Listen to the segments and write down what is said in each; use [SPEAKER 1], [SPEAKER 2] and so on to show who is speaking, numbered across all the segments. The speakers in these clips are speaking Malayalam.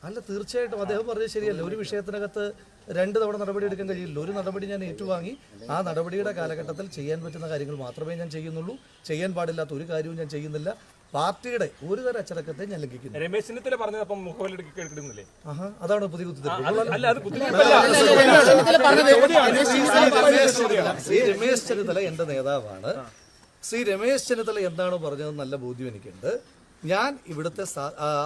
[SPEAKER 1] അല്ല, തീർച്ചയായിട്ടും അദ്ദേഹം പറഞ്ഞത് ശരിയല്ല. ഒരു വിഷയത്തിനകത്ത് 2 തവണ നടപടി എടുക്കാൻ കഴിയില്ല. ഒരു നടപടി ഞാൻ ഏറ്റുവാങ്ങി ആ നടപടിയുടെ കാലഘട്ടത്തിൽ ചെയ്യാൻ പറ്റുന്ന കാര്യങ്ങൾ മാത്രമേ ഞാൻ ചെയ്യുന്നുള്ളൂ. ചെയ്യാൻ പാടില്ലാത്ത ഒരു കാര്യവും ഞാൻ ചെയ്യുന്നില്ല. പാർട്ടിയുടെ ഒരു തരം അച്ചടക്കത്തെ ഞാൻ ലംഘിക്കുന്നു.
[SPEAKER 2] രമേശ് ചെന്നിത്തല പറഞ്ഞത് അപ്പം മുഖവിലെടുക്കുന്നില്ലേ?
[SPEAKER 1] അതാണ് പുതിയ രമേശ് ചെന്നിത്തല എന്റെ നേതാവാണ്. ശ്രീ രമേശ് ചെന്നിത്തല എന്താണ് പറഞ്ഞത് നല്ല ബോധ്യം എനിക്കുണ്ട്. ഞാൻ ഇവിടുത്തെ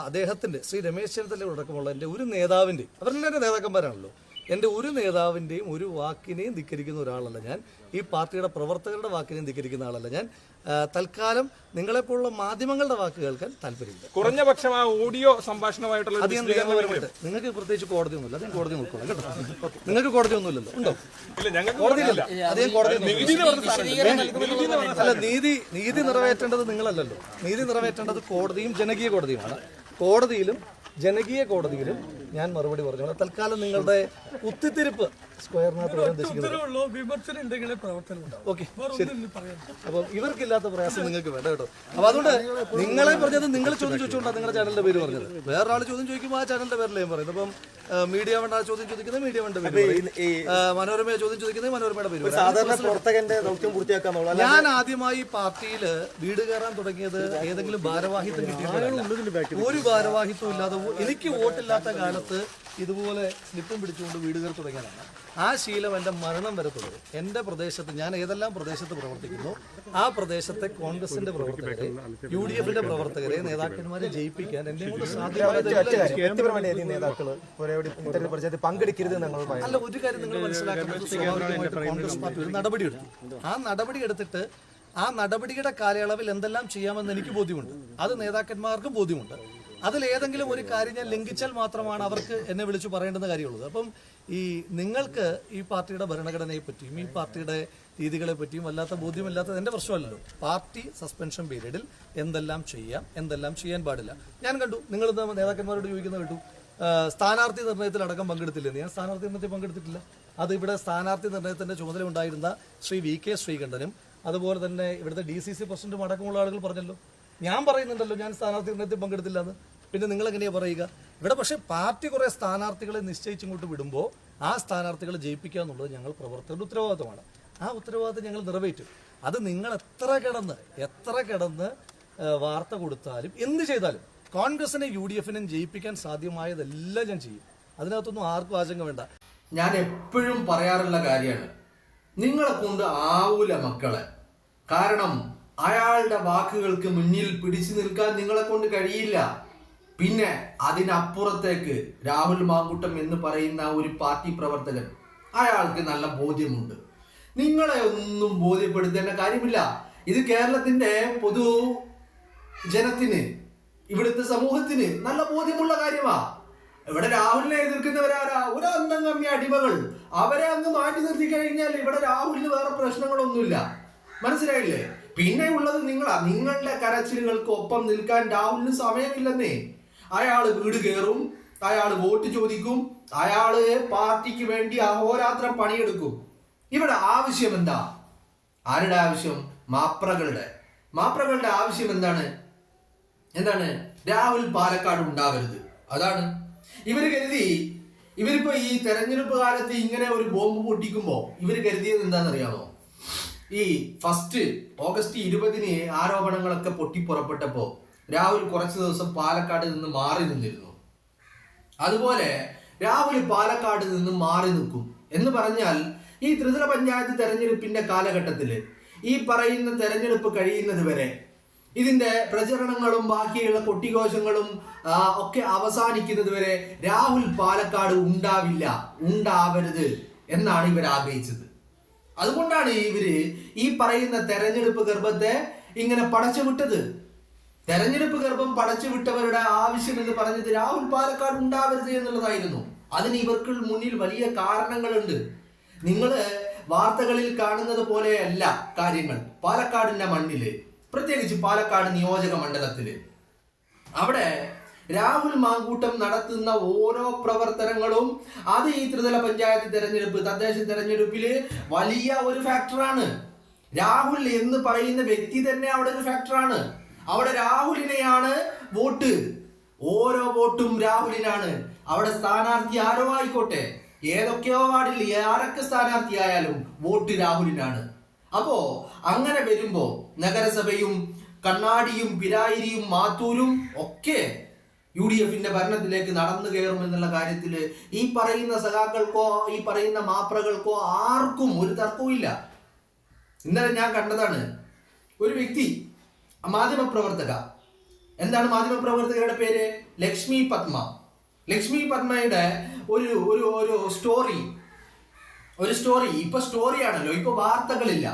[SPEAKER 1] അദ്ദേഹത്തിന്റെ ശ്രീ രമേശ് ചെന്നിത്തല അടക്കമുള്ള എൻ്റെ ഒരു നേതാവിൻ്റെ, അവരെല്ലാം എൻ്റെ നേതാക്കന്മാരാണല്ലോ, എൻ്റെ ഒരു നേതാവിൻ്റെയും ഒരു വാക്കിനെയും ധിക്കരിക്കുന്ന ഒരാളല്ല ഞാൻ. ഈ പാർട്ടിയുടെ പ്രവർത്തകരുടെ വാക്കിനെയും ധിക്കരിക്കുന്ന ആളല്ല ഞാൻ. തൽക്കാലം നിങ്ങളെപ്പോലുള്ള മാധ്യമങ്ങളുടെ വാക്ക് കേൾക്കാൻ താല്പര്യമില്ല.
[SPEAKER 2] കുറഞ്ഞ പക്ഷം ആ ഓഡിയോ സംഭാഷണമായിട്ടുള്ള
[SPEAKER 1] നിങ്ങൾക്ക് പ്രത്യേകിച്ച് കോടതിയൊന്നുമില്ല. അദ്ദേഹം കോടതി നോക്കണം കേട്ടോ. നിങ്ങൾക്ക് കോടതിയൊന്നുമില്ലല്ലോ, ഉണ്ടോ?
[SPEAKER 2] കോടതിയില്ല.
[SPEAKER 1] അദ്ദേഹം കോടതി അല്ല, നീതി നിറവേറ്റേണ്ടത് നിങ്ങളല്ലല്ലോ. നീതി നിറവേറ്റേണ്ടത് കോടതിയും ജനകീയ കോടതിയുമാണ്. കോടതിയിലും ജനകീയ കോടതിയിലും ഞാൻ മറുപടി പറഞ്ഞു. തൽക്കാലം നിങ്ങളുടെ കുത്തിത്തിരിപ്പ് സ്ക്വയറിനകത്ത് വരാൻ ഉദ്ദേശിക്കുന്നത്. ഓക്കെ, ശരി. അപ്പം ഇവർക്കില്ലാത്ത പ്രയാസം നിങ്ങൾക്ക് വേണ്ട കേട്ടോ. അപ്പൊ അതുകൊണ്ട് നിങ്ങളെ പറഞ്ഞത് നിങ്ങൾ ചോദ്യം ചോദിച്ചുകൊണ്ടാണ് നിങ്ങളുടെ ചാനലിന്റെ പേര് പറഞ്ഞത്. വേറൊരാൾ ചോദ്യം ചോദിക്കുമ്പോൾ ആ ചാനലിന്റെ പേരിൽ ഞാൻ പറയുന്നത്. അപ്പം മീഡിയ വേണ്ട ചോദ്യം ചോദിക്കുന്നത് മീഡിയ വേണ്ട പേര്, മനോരമ ചോദ്യം ചോദിക്കുന്നത് മനോരമയുടെ പേര്.
[SPEAKER 3] സാധാരണ പ്രവർത്തകന്റെ ദൗത്യം പൂർത്തിയാക്കാന്നുള്ള
[SPEAKER 1] ഞാൻ ആദ്യമായി പാർട്ടിയിൽ വീട് കയറാൻ തുടങ്ങിയത് ഏതെങ്കിലും ഭാരവാഹിത്വം കിട്ടിയിട്ടില്ല. ഒരു ഭാരവാഹിത്വം ഇല്ലാതെ എനിക്ക് വോട്ടില്ലാത്ത കാലത്ത് ഇതുപോലെ സ്ലിപ്പും പിടിച്ചുകൊണ്ട് വീട് കയറി തുടങ്ങിയതാണ്. ആ ശീലം എൻ്റെ മരണം വരെ തുടരും. എൻ്റെ പ്രദേശത്ത് ഞാൻ ഏതെല്ലാം പ്രദേശത്ത് പ്രവർത്തിക്കുന്നു ആ പ്രദേശത്തെ കോൺഗ്രസിന്റെ പ്രവർത്തകരെ, UDFന്റെ പ്രവർത്തകരെ, നേതാക്കന്മാരെ ജയിപ്പിക്കാൻ എന്നെ കൊണ്ട് സാധ്യമായ
[SPEAKER 3] പങ്കെടുക്കരുത്.
[SPEAKER 1] അല്ല, ഒരു കാര്യം നിങ്ങൾ മനസ്സിലാക്കുന്നത്, സ്വാഭാവികമായിട്ട് കോൺഗ്രസ് പാർട്ടി ഒരു നടപടി എടുത്തു. ആ നടപടി എടുത്തിട്ട് ആ നടപടിയുടെ കാലയളവിൽ എന്തെല്ലാം ചെയ്യാമെന്ന് എനിക്ക് ബോധ്യമുണ്ട്. അത് നേതാക്കന്മാർക്കും ബോധ്യമുണ്ട്. അതിലേതെങ്കിലും ഒരു കാര്യം ഞാൻ ലംഘിച്ചാൽ മാത്രമാണ് അവർക്ക് എന്നെ വിളിച്ചു പറയേണ്ടുന്ന കാര്യമുള്ളത്. അപ്പം നിങ്ങൾക്ക് ഈ പാർട്ടിയുടെ ഭരണഘടനയെ പറ്റിയും ഈ പാർട്ടിയുടെ രീതികളെ പറ്റിയും വല്ലാത്ത ബോധ്യമില്ലാത്തത് എൻ്റെ പ്രശ്നമല്ലല്ലോ. പാർട്ടി സസ്പെൻഷൻ പീരീഡിൽ എന്തെല്ലാം ചെയ്യാം, എന്തെല്ലാം ചെയ്യാൻ പാടില്ല ഞാൻ കണ്ടു. നിങ്ങൾ നേതാക്കന്മാരോട് ചോദിക്കുന്നത് കേട്ടു, സ്ഥാനാർത്ഥി നിർണയത്തിലടക്കം പങ്കെടുത്തില്ലെന്ന്. ഞാൻ സ്ഥാനാർത്ഥി നിർണയത്തിൽ പങ്കെടുത്തിട്ടില്ല. അത് ഇവിടെ സ്ഥാനാർത്ഥി നിർണയത്തിന്റെ ചുമതല ഉണ്ടായിരുന്ന ശ്രീ VK ശ്രീകണ്ഠനും അതുപോലെ തന്നെ ഇവിടുത്തെ DCC പ്രസിഡന്റും അടക്കമുള്ള ആളുകൾ പറഞ്ഞല്ലോ. ഞാൻ പറയുന്നുണ്ടല്ലോ ഞാൻ സ്ഥാനാർത്ഥി നിർണയത്തിൽ പങ്കെടുത്തില്ല എന്ന്. പിന്നെ നിങ്ങൾ എങ്ങനെയാ പറയുക? ഇവിടെ പക്ഷേ പാർട്ടി കുറെ സ്ഥാനാർത്ഥികളെ നിശ്ചയിച്ചിങ്ങോട്ട് വിടുമ്പോൾ ആ സ്ഥാനാർത്ഥികളെ ജയിപ്പിക്കുക എന്നുള്ളത് ഞങ്ങൾ പ്രവർത്തകരുടെ ഉത്തരവാദിത്തമാണ്. ആ ഉത്തരവാദിത്തം ഞങ്ങൾ നിറവേറ്റും. അത് നിങ്ങൾ എത്ര കിടന്ന് വാർത്ത കൊടുത്താലും എന്ത് ചെയ്താലും കോൺഗ്രസിനെ UDFനും ജയിപ്പിക്കാൻ സാധ്യമായതെല്ലാം ഞാൻ ചെയ്യും. അതിനകത്തൊന്നും ആർക്കും ആശങ്ക വേണ്ട.
[SPEAKER 4] ഞാൻ എപ്പോഴും പറയാറുള്ള കാര്യമാണ്, നിങ്ങളെ കൊണ്ട് ആവൂല മക്കളെ. കാരണം അയാളുടെ വാക്കുകൾക്ക് മുന്നിൽ പിടിച്ചു നിൽക്കാൻ നിങ്ങളെ കൊണ്ട് കഴിയില്ല. പിന്നെ അതിനപ്പുറത്തേക്ക് രാഹുൽ മാങ്കൂട്ടം എന്ന് പറയുന്ന ഒരു പാർട്ടി പ്രവർത്തകൻ, അയാൾക്ക് നല്ല ബോധ്യമുണ്ട്. നിങ്ങളെ ഒന്നും ബോധ്യപ്പെടുത്തേണ്ട കാര്യമില്ല. ഇത് കേരളത്തിന്റെ പൊതു ജനത്തിന്, ഇവിടുത്തെ സമൂഹത്തിന് നല്ല ബോധ്യമുള്ള കാര്യമാ. ഇവിടെ രാഹുലിനെ എതിർക്കുന്നവരാരാ? ഒരു അന്തം കമ്മി അടിമകൾ. അവരെ അങ്ങ് മാറ്റി നിർത്തി കഴിഞ്ഞാൽ ഇവിടെ രാഹുലിന് വേറെ പ്രശ്നങ്ങളൊന്നുമില്ല. മനസ്സിലായില്ലേ? പിന്നെ ഉള്ളത് നിങ്ങളുടെ കരച്ചിലുകൾക്ക് ഒപ്പം നിൽക്കാൻ രാഹുലിന് സമയമില്ലെന്നേ. അയാള് വീട് കയറും, അയാള് വോട്ട് ചോദിക്കും, അയാള് പാർട്ടിക്ക് വേണ്ടി അഹോരാത്രം പണിയെടുക്കും. ഇവിടെ ആവശ്യം എന്താ? ആരുടെ ആവശ്യം? മാപ്രകളുടെ ആവശ്യം എന്താണ്? രാഹുൽ പാലക്കാട് ഉണ്ടാവരുത്. അതാണ് ഇവര് കരുതി. ഇവരിപ്പോ ഈ തെരഞ്ഞെടുപ്പ് കാലത്ത് ഇങ്ങനെ ഒരു ബോംബ് പൊട്ടിക്കുമ്പോ ഇവര് കരുതിയത് എന്താണെന്നറിയാമോ? ഈ ഫസ്റ്റ് ഓഗസ്റ്റ് 20 ആരോപണങ്ങളൊക്കെ പൊട്ടിപ്പുറപ്പെട്ടപ്പോ രാഹുൽ കുറച്ചു ദിവസം പാലക്കാട് നിന്ന് മാറി നിന്നിരുന്നു. അതുപോലെ രാഹുൽ പാലക്കാട് നിന്ന് മാറി നിൽക്കും എന്ന് പറഞ്ഞാൽ ഈ ത്രിതല പഞ്ചായത്ത് തെരഞ്ഞെടുപ്പിന്റെ കാലഘട്ടത്തില് ഈ പറയുന്ന തെരഞ്ഞെടുപ്പ് കഴിയുന്നത് വരെ ഇതിന്റെ പ്രചരണങ്ങളും ബാക്കിയുള്ള കൊട്ടിഘോഷങ്ങളും ഒക്കെ അവസാനിക്കുന്നത് വരെ രാഹുൽ പാലക്കാട് ഉണ്ടാവരുത് എന്നാണ് ഇവർ ആഗ്രഹിച്ചത്. അതുകൊണ്ടാണ് ഇവര് ഈ പറയുന്ന തെരഞ്ഞെടുപ്പ് ഗർഭത്തെ ഇങ്ങനെ പടച്ചുവിട്ടത്. തെരഞ്ഞെടുപ്പ് ഗർഭം പടച്ചുവിട്ടവരുടെ ആവശ്യം എന്ന് പറഞ്ഞത് രാഹുൽ പാലക്കാട് ഉണ്ടാവരുത് എന്നുള്ളതായിരുന്നു. അതിന് ഇവർക്ക് മുന്നിൽ വലിയ കാരണങ്ങളുണ്ട്. നിങ്ങള് വാർത്തകളിൽ കാണുന്നത് പോലെയല്ല കാര്യങ്ങൾ. പാലക്കാടിന്റെ മണ്ണില്, പ്രത്യേകിച്ച് പാലക്കാട് നിയോജക മണ്ഡലത്തില്, അവിടെ രാഹുൽ മാങ്കൂട്ടം നടത്തുന്ന ഓരോ പ്രവർത്തനങ്ങളും അത് ഈ ത്രിതല പഞ്ചായത്ത് തെരഞ്ഞെടുപ്പ്, തദ്ദേശ തെരഞ്ഞെടുപ്പില് വലിയ ഒരു ഫാക്ടറാണ്. രാഹുൽ എന്ന് പറയുന്ന വ്യക്തി തന്നെ അവിടെ ഒരു ഫാക്ടറാണ്. അവിടെ രാഹുലിനെയാണ് വോട്ട് ഓരോ വോട്ടും രാഹുലിനാണ്. അവിടെ സ്ഥാനാർത്ഥി ആരോ ആയിക്കോട്ടെ, ഏതൊക്കെയോ വാർഡിൽ ആരൊക്കെ സ്ഥാനാർത്ഥിയായാലും വോട്ട് രാഹുലിനാണ്. അപ്പോ അങ്ങനെ വരുമ്പോ നഗരസഭയും കണ്ണാടിയും പിരായിരിയും മാത്തൂരും ഒക്കെ UDFന്റെ ഭരണത്തിലേക്ക് നടന്നു കയറുമെന്നുള്ള കാര്യത്തിൽ ഈ പറയുന്ന സഖാക്കൾക്കോ ഈ പറയുന്ന മാപ്രകൾക്കോ ആർക്കും ഒരു തർക്കവും ഇല്ല. ഇന്നലെ ഞാൻ കണ്ടതാണ്, ഒരു വ്യക്തി മാധ്യമപ്രവർത്തക, എന്താണ് മാധ്യമപ്രവർത്തകരുടെ പേര്? ലക്ഷ്മി പത്മ. ലക്ഷ്മി പത്മയുടെ ഒരു സ്റ്റോറി ഇപ്പൊ സ്റ്റോറിയാണല്ലോ, ഇപ്പൊ വാർത്തകളില്ല.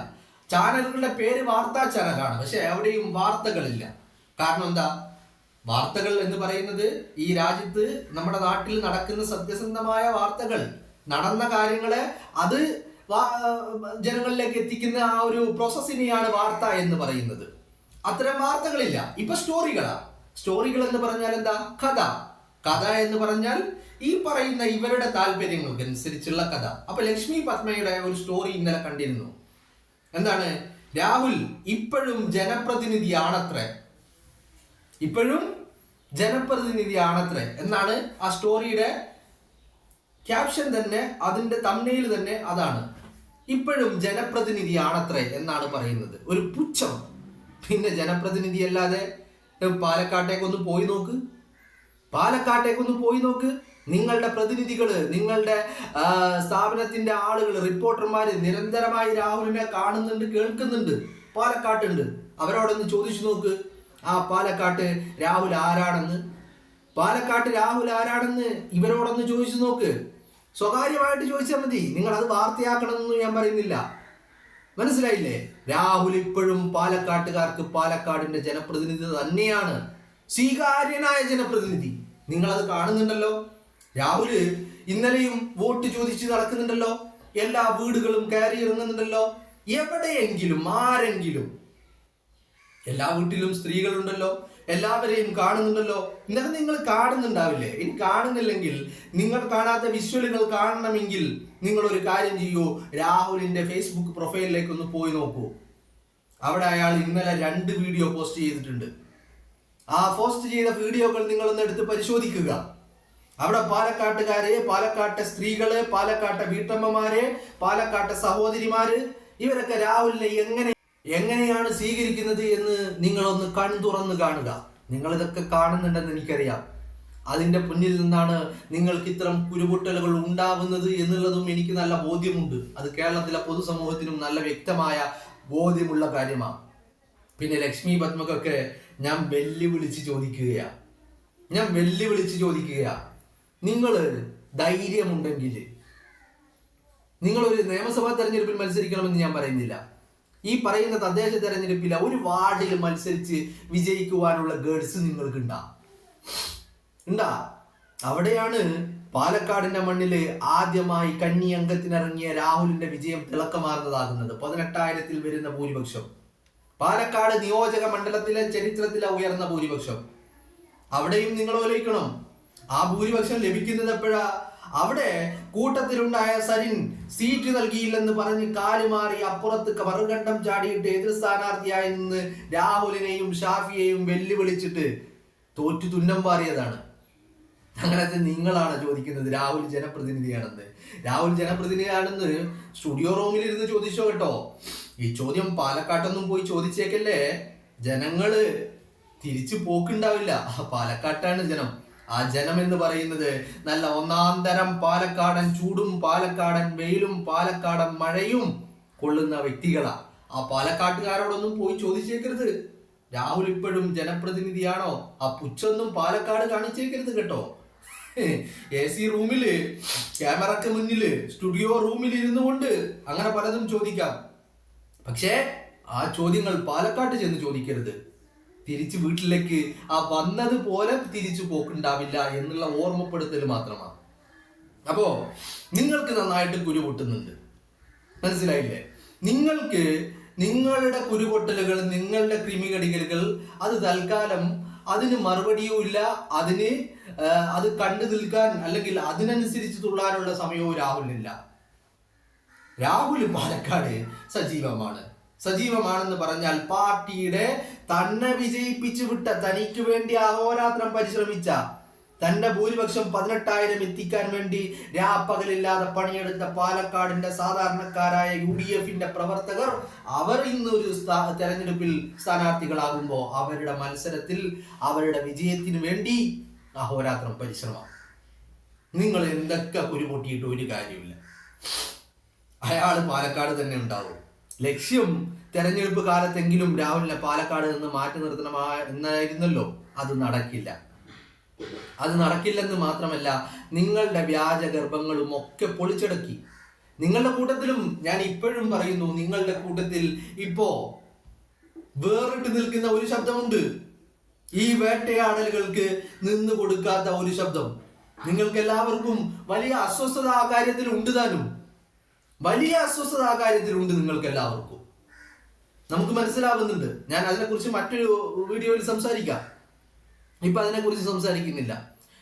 [SPEAKER 4] ചാനലുകളുടെ പേര് വാർത്താ ചാനലാണ്, പക്ഷെ എവിടെയും വാർത്തകളില്ല. കാരണം എന്താ? വാർത്തകൾ എന്ന് പറയുന്നത് ഈ രാജ്യത്ത് നമ്മുടെ നാട്ടിൽ നടക്കുന്ന സത്യസന്ധമായ വാർത്തകൾ, നടന്ന കാര്യങ്ങളെ അത് ജനങ്ങളിലേക്ക് എത്തിക്കുന്ന ആ ഒരു പ്രോസസ്സിനെയാണ് വാർത്ത എന്ന് പറയുന്നത്. അത്തരം വാർത്തകളില്ല, ഇപ്പൊ സ്റ്റോറികളാ. സ്റ്റോറികൾ എന്ന് പറഞ്ഞാൽ എന്താ? കഥ എന്ന് പറഞ്ഞാൽ ഈ പറയുന്ന ഇവരുടെ താല്പര്യങ്ങൾക്ക് അനുസരിച്ചുള്ള കഥ. അപ്പൊ ലക്ഷ്മി പത്മയുടെ ഒരു സ്റ്റോറി ഇന്നലെ കണ്ടിരുന്നു. എന്താണ്? രാഹുൽ ഇപ്പോഴും ജനപ്രതിനിധിയാണത്രേ എന്നാണ് ആ സ്റ്റോറിയുടെ ക്യാപ്ഷൻ തന്നെ, അതിന്റെ തംബ്നെയിൽ തന്നെ അതാണ്. ഇപ്പോഴും ജനപ്രതിനിധിയാണത്രേ എന്നാണ് പറയുന്നത്. ഒരു പുച്ഛം. പിന്നെ ജനപ്രതിനിധി അല്ലാതെ പാലക്കാട്ടേക്കൊന്ന് പോയി നോക്ക്. നിങ്ങളുടെ പ്രതിനിധികള്, നിങ്ങളുടെ സ്ഥാപനത്തിന്റെ ആളുകൾ, റിപ്പോർട്ടർമാര് നിരന്തരമായി രാഹുലിനെ കാണുന്നുണ്ട്, കേൾക്കുന്നുണ്ട്. പാലക്കാട്ടുണ്ട്. അവരോടൊന്ന് ചോദിച്ചു നോക്ക്, പാലക്കാട്ട് രാഹുൽ ആരാണെന്ന് ഇവരോടൊന്ന് ചോദിച്ചു നോക്ക്. സ്വകാര്യമായിട്ട് ചോദിച്ചാൽ മതി, നിങ്ങൾ അത് വാർത്തയാക്കണമെന്ന് ഞാൻ പറയുന്നില്ല. മനസ്സിലായില്ലേ? രാഹുൽ ഇപ്പോഴും പാലക്കാട്ടുകാർക്ക് പാലക്കാടിന്റെ ജനപ്രതിനിധി തന്നെയാണ്, സ്വീകാര്യനായ ജനപ്രതിനിധി. നിങ്ങളത് കാണുന്നുണ്ടല്ലോ. രാഹുല് ഇന്നലെയും വോട്ട് ചോദിച്ച് നടക്കുന്നുണ്ടല്ലോ, എല്ലാ വീടുകളും കയറി ഇറങ്ങുന്നുണ്ടല്ലോ. എവിടെയെങ്കിലും ആരെങ്കിലും, എല്ലാ വീട്ടിലും സ്ത്രീകളുണ്ടല്ലോ, എല്ലാവരെയും കാണുന്നുണ്ടല്ലോ. ഇന്നലെ നിങ്ങൾ കാണുന്നുണ്ടാവില്ലേ? ഇനി കാണുന്നില്ലെങ്കിൽ, നിങ്ങൾ കാണാത്ത വിഷ്വലുകൾ കാണണമെങ്കിൽ നിങ്ങൾ ഒരു കാര്യം ചെയ്യൂ, രാഹുലിന്റെ ഫേസ്ബുക്ക് പ്രൊഫൈലിലേക്ക് ഒന്ന് പോയി നോക്കൂ. അവിടെ അയാൾ ഇന്നലെ 2 വീഡിയോ പോസ്റ്റ് ചെയ്തിട്ടുണ്ട്. ആ പോസ്റ്റ് ചെയ്ത വീഡിയോകൾ നിങ്ങളൊന്ന് എടുത്ത് പരിശോധിക്കുക. അവിടെ പാലക്കാട്ടുകാരെ, പാലക്കാട്ടെ സ്ത്രീകള്, പാലക്കാട്ടെ വീട്ടമ്മമാരെ, പാലക്കാട്ടെ സഹോദരിമാര്, ഇവരൊക്കെ രാഹുലിനെ എങ്ങനെയാണ് സ്വീകരിക്കുന്നത് എന്ന് നിങ്ങളൊന്ന് കൺതുറന്ന് കാണുക. നിങ്ങൾ ഇതൊക്കെ കാണുന്നുണ്ടെന്ന് എനിക്കറിയാം. അതിന്റെ പിന്നിൽ നിന്നാണ് നിങ്ങൾക്ക് ഇത്തരം കുരുപൊട്ടലുകൾ ഉണ്ടാവുന്നത് എന്നുള്ളതും എനിക്ക് നല്ല ബോധ്യമുണ്ട്. അത് കേരളത്തിലെ പൊതുസമൂഹത്തിനും നല്ല വ്യക്തമായ ബോധ്യമുള്ള കാര്യമാണ്. പിന്നെ ലക്ഷ്മി പത്മക്കൊക്കെ ഞാൻ വെല്ലുവിളിച്ച് ചോദിക്കുകയാ, നിങ്ങൾ ധൈര്യമുണ്ടെങ്കിൽ നിങ്ങളൊരു നിയമസഭാ തെരഞ്ഞെടുപ്പിൽ മത്സരിക്കണമെന്ന് ഞാൻ പറയുന്നില്ല. ഈ പറയുന്ന തദ്ദേശ തെരഞ്ഞെടുപ്പിൽ ഒരു വാർഡിൽ മത്സരിച്ച് വിജയിക്കുവാനുള്ള ഗഡ്സ് നിങ്ങൾക്ക് ഉണ്ടാ. അവിടെയാണ് പാലക്കാടിന്റെ മണ്ണില് ആദ്യമായി കന്നി അംഗത്തിനിറങ്ങിയ രാഹുലിന്റെ വിജയം തിളക്കമാർന്നതാകുന്നത്. 18,000 വരുന്ന ഭൂരിപക്ഷം. പാലക്കാട് നിയോജക മണ്ഡലത്തിലെ ചരിത്രത്തിലെ ഉയർന്ന ഭൂരിപക്ഷം. അവിടെയും നിങ്ങൾ ആലോചിക്കണം, ആ ഭൂരിപക്ഷം ലഭിക്കുന്നത് എപ്പോഴാ? അവിടെ കൂട്ടത്തിലുണ്ടായ സരിൻ സീറ്റ് നൽകിയില്ലെന്ന് പറഞ്ഞ് കാലുമാറി അപ്പുറത്ത് മറുകണ്ഠം ചാടിയിട്ട് എതിർ സ്ഥാനാർത്ഥിയായി നിന്ന് രാഹുലിനെയും ഷാഫിയെയും വെല്ലുവിളിച്ചിട്ട് തോറ്റു തുന്നം പാറിയതാണ്. അങ്ങനത്തെ നിങ്ങളാണ് ചോദിക്കുന്നത് രാഹുൽ ജനപ്രതിനിധിയാണെന്ന് സ്റ്റുഡിയോ റൂമിൽ ഇരുന്ന് ചോദിച്ചോ കേട്ടോ. ഈ ചോദ്യം പാലക്കാട്ടൊന്നും പോയി ചോദിച്ചേക്കല്ലേ. ജനങ്ങള് തിരിച്ചു പോക്കുണ്ടാവില്ല. പാലക്കാട്ടാണ് ജനം. ആ ജനം എന്ന് പറയുന്നത് നല്ല ഒന്നാം തരം പാലക്കാടൻ ചൂടും പാലക്കാടൻ വെയിലും പാലക്കാടൻ മഴയും കൊള്ളുന്ന വ്യക്തികളാ. ആ പാലക്കാട്ടുകാരോടൊന്നും പോയി ചോദിച്ചേക്കരുത് രാഹുൽ ഇപ്പോഴും ജനപ്രതിനിധിയാണോ. ആ പുച്ഛൊന്നും പാലക്കാട് കാണിച്ചേക്കരുത് കേട്ടോ. AC റൂമില്, ക്യാമറക്ക് മുന്നില്, സ്റ്റുഡിയോ റൂമിൽ ഇരുന്നു കൊണ്ട് അങ്ങനെ പലതും ചോദിക്കാം. പക്ഷേ ആ ചോദ്യങ്ങൾ പാലക്കാട്ട് ചെന്ന് ചോദിക്കരുത്. തിരിച്ചു വീട്ടിലേക്ക് ആ വന്നതുപോലെ തിരിച്ചു പോക്കുണ്ടാവില്ല എന്നുള്ള ഓർമ്മപ്പെടുത്തൽ മാത്രമാണ്. അപ്പോ നിങ്ങൾക്ക് നന്നായിട്ട് കുരുപൊട്ടുന്നുണ്ട്, മനസ്സിലായില്ലേ? നിങ്ങൾക്ക് നിങ്ങളുടെ കുരുപൊട്ടലുകൾ, നിങ്ങളുടെ ക്രിമികടികലുകൾ, അത് തൽക്കാലം അതിന് മറുപടിയും ഇല്ല. അത് കണ്ടു നിൽക്കാൻ അല്ലെങ്കിൽ അതിനനുസരിച്ച് തുള്ളാനുള്ള സമയവും രാഹുലിനില്ല. രാഹുൽ പാലക്കാട് സജീവമാണ്, സജീവമാണെന്ന് പറഞ്ഞാൽ പാർട്ടിയുടെ തന്നെ വിജയിപ്പിച്ചു വിട്ട, തനിക്ക് വേണ്ടി അഹോരാത്രം പരിശ്രമിച്ച, തന്റെ ഭൂരിപക്ഷം 18,000 എത്തിക്കാൻ വേണ്ടി രാപ്പകലില്ലാതെ പണിയെടുത്ത പാലക്കാടിന്റെ സാധാരണക്കാരായ UDF-ന്റെ പ്രവർത്തകർ അവർ ഇന്നൊരു തെരഞ്ഞെടുപ്പിൽ സ്ഥാനാർത്ഥികളാകുമ്പോൾ അവരുടെ മത്സരത്തിൽ അവരുടെ വിജയത്തിന് വേണ്ടി അഹോരാത്രം പരിശ്രമം. നിങ്ങൾ എന്തൊക്കെ കുരുപൊട്ടിയിട്ട് ഒരു കാര്യമില്ല. അയാൾ പാലക്കാട് തന്നെ ഉണ്ടാവും. ലക്ഷ്യം തെരഞ്ഞെടുപ്പ് കാലത്തെങ്കിലും രാഹുലിനെ പാലക്കാട് നിന്ന് മാറ്റി എന്നായിരുന്നല്ലോ. അത് നടക്കില്ല. അത് നടക്കില്ലെന്ന് മാത്രമല്ല, നിങ്ങളുടെ വ്യാജ ഗർഭങ്ങളും ഒക്കെ പൊളിച്ചടക്കി. നിങ്ങളുടെ കൂട്ടത്തിലും ഞാൻ ഇപ്പോഴും പറയുന്നു, നിങ്ങളുടെ കൂട്ടത്തിൽ ഇപ്പോ വേറിട്ട് നിൽക്കുന്ന ഒരു ശബ്ദമുണ്ട്. ഈ വേട്ടയാടലുകൾക്ക് നിന്ന് കൊടുക്കാത്ത ഒരു ശബ്ദം. നിങ്ങൾക്ക് എല്ലാവർക്കും വലിയ അസ്വസ്ഥത ആ കാര്യത്തിൽ ഉണ്ട് താനും. വലിയ അസ്വസ്ഥത ആ കാര്യത്തിലുണ്ട് നിങ്ങൾക്ക് എല്ലാവർക്കും. നമുക്ക് മനസ്സിലാവുന്നുണ്ട്. ഞാൻ അതിനെക്കുറിച്ച് മറ്റൊരു വീഡിയോയിൽ സംസാരിക്കാം. ഇപ്പൊ അതിനെക്കുറിച്ച് സംസാരിക്കുന്നില്ല.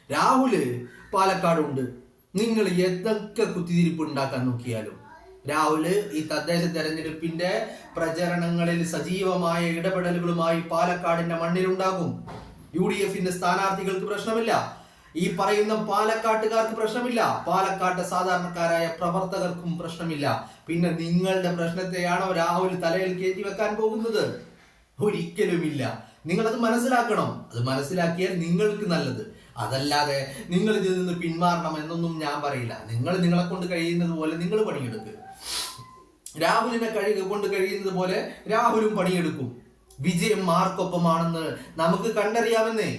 [SPEAKER 4] രാഹുല് പാലക്കാടുണ്ട്. നിങ്ങൾ എന്തൊക്കെ കുത്തിതിരിപ്പ് ഉണ്ടാക്കാൻ നോക്കിയാലും രാഹുല് ഈ തദ്ദേശ തെരഞ്ഞെടുപ്പിന്റെ പ്രചരണങ്ങളിൽ സജീവമായ ഇടപെടലുകളുമായി പാലക്കാടിന്റെ മണ്ണിലുണ്ടാകും. UDF-ന്റെ സ്ഥാനാർത്ഥികൾക്ക് പ്രശ്നമില്ല. ഈ പറയുന്ന പാലക്കാട്ടുകാർക്ക് പ്രശ്നമില്ല. പാലക്കാട്ടെ സാധാരണക്കാരായ പ്രവർത്തകർക്കും പ്രശ്നമില്ല. പിന്നെ നിങ്ങളുടെ പ്രശ്നത്തെയാണോ രാഹുൽ തലയിൽ കയറ്റി വെക്കാൻ പോകുന്നത്? ഒരിക്കലുമില്ല. നിങ്ങളത് മനസ്സിലാക്കണം. അത് മനസ്സിലാക്കിയാൽ നിങ്ങൾക്ക് നല്ലത്. അതല്ലാതെ നിങ്ങൾ ഇതിൽ നിന്ന് പിന്മാറണം എന്നൊന്നും ഞാൻ പറയില്ല. നിങ്ങളെ കൊണ്ട് കഴിയുന്നത് പോലെ നിങ്ങൾ പണിയെടുക്കുക. രാഹുലിനെ കൊണ്ട് കഴിയുന്നത് പോലെ രാഹുലും പണിയെടുക്കും. വിജയം ആർക്കൊപ്പമാണെന്ന് നമുക്ക് കണ്ടറിയാമെന്നേ.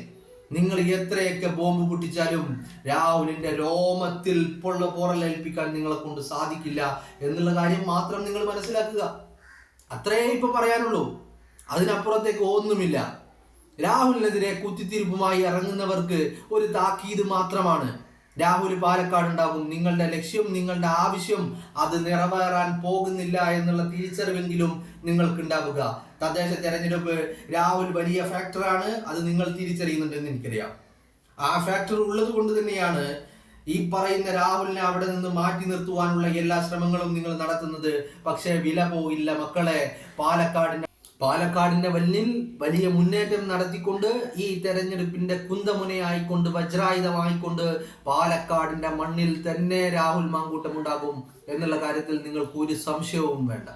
[SPEAKER 4] നിങ്ങൾ എത്രയൊക്കെ ബോംബ് പൊട്ടിച്ചാലും രാഹുലിന്റെ രോമത്തിൽ പൊറലേൽപ്പിക്കാൻ നിങ്ങളെ കൊണ്ട് സാധിക്കില്ല എന്നുള്ള കാര്യം മാത്രം നിങ്ങൾ മനസ്സിലാക്കുക. അത്രേ ഇപ്പൊ പറയാനുള്ളൂ. അതിനപ്പുറത്തേക്ക് ഒന്നുമില്ല. രാഹുലിനെതിരെ കുത്തിത്തിരിപ്പുമായി ഇറങ്ങുന്നവർക്ക് ഒരു താക്കീത് മാത്രമാണ്. രാഹുൽ പാലക്കാട് ഉണ്ടാകും. നിങ്ങളുടെ ലക്ഷ്യം, നിങ്ങളുടെ ആവശ്യം അത് നിറവേറാൻ പോകുന്നില്ല എന്നുള്ള തിരിച്ചറിവെങ്കിലും നിങ്ങൾക്ക് ഉണ്ടാവുക. തദ്ദേശ തെരഞ്ഞെടുപ്പ് രാഹുൽ വലിയ ഫാക്ടറാണ്. അത് നിങ്ങൾ തിരിച്ചറിയുന്നുണ്ടെന്ന് എനിക്കറിയാം. ആ ഫാക്ടർ ഉള്ളത് കൊണ്ട് തന്നെയാണ് ഈ പറയുന്ന രാഹുലിനെ അവിടെ നിന്ന് മാറ്റി നിർത്തുവാനുള്ള എല്ലാ ശ്രമങ്ങളും നിങ്ങൾ നടത്തുന്നത്. പക്ഷേ വില പോയില്ല മക്കളെ. പാലക്കാടിന്റെ വലിയ മുന്നേറ്റം നടത്തിക്കൊണ്ട് ഈ തെരഞ്ഞെടുപ്പിന്റെ കുന്തമുനയായിക്കൊണ്ട് വജ്രായുധമായിക്കൊണ്ട് പാലക്കാടിന്റെ മണ്ണിൽ തന്നെ രാഹുൽ മാങ്കൂട്ടം ഉണ്ടാകും എന്നുള്ള കാര്യത്തിൽ നിങ്ങൾക്ക് ഒരു സംശയവും വേണ്ട.